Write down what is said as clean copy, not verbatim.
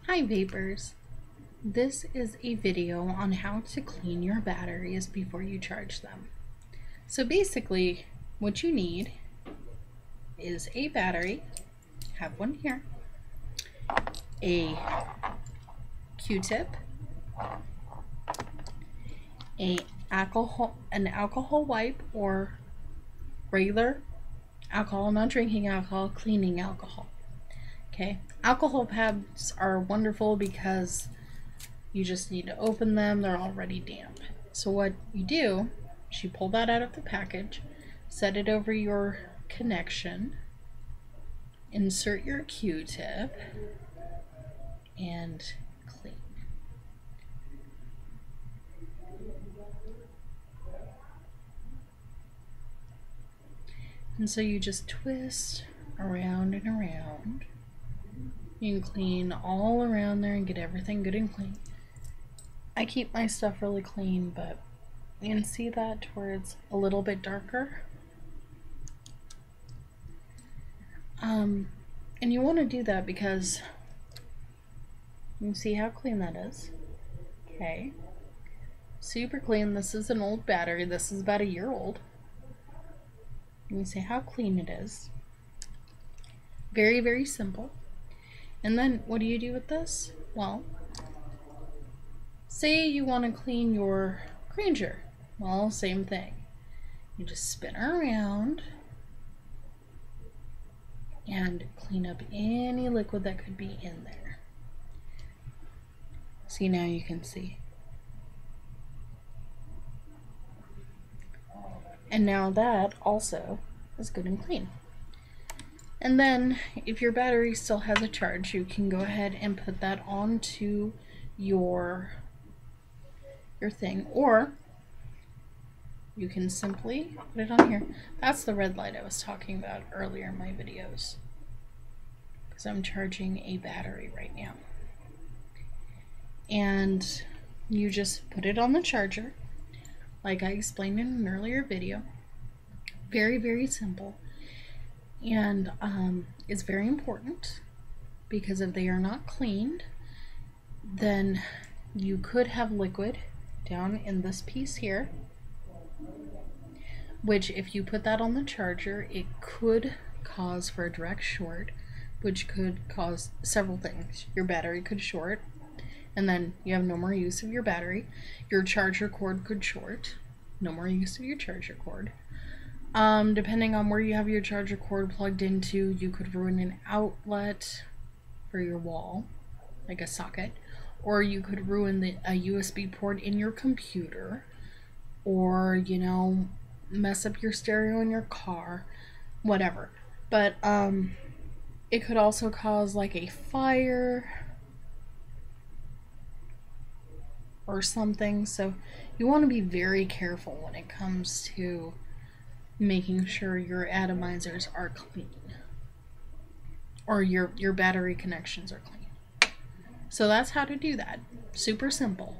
Hi Vapors! This is a video on how to clean your batteries before you charge them. So basically what you need is a battery, have one here, a Q-tip, an alcohol wipe or regular alcohol, not drinking alcohol, cleaning alcohol. Okay, alcohol pads are wonderful because you just need to open them, they're already damp. So what you do is you pull that out of the package, set it over your connection, insert your Q-tip, and clean. And so you just twist around and around. You can clean all around there and get everything good and clean. I keep my stuff really clean, but you can see that to where it's a little bit darker. And you want to do that because you can see how clean that is. Okay, super clean. This is an old battery. This is about a year old. You can see how clean it is. Very, very simple. And then what do you do with this? Well, say you want to clean your Granger. Well, same thing. You just spin her around and clean up any liquid that could be in there. See, now you can see. And now that also is good and clean. And then if your battery still has a charge, you can go ahead and put that onto your thing, or you can simply put it on here. That's the red light I was talking about earlier in my videos, because I'm charging a battery right now. And you just put it on the charger like I explained in an earlier video. Very, very simple. And it's very important, because if they are not cleaned, then you could have liquid down in this piece here, which if you put that on the charger, it could cause for a direct short, which could cause several things. Your battery could short, and then you have no more use of your battery. Your charger cord could short, no more use of your charger cord. Depending on where you have your charger cord plugged into, you could ruin an outlet for your wall, like a socket, or you could ruin a USB port in your computer, or, you know, mess up your stereo in your car, whatever. But it could also cause like a fire or something, so you want to be very careful when it comes to making sure your atomizers are clean, or your battery connections are clean. So that's how to do that. Super simple.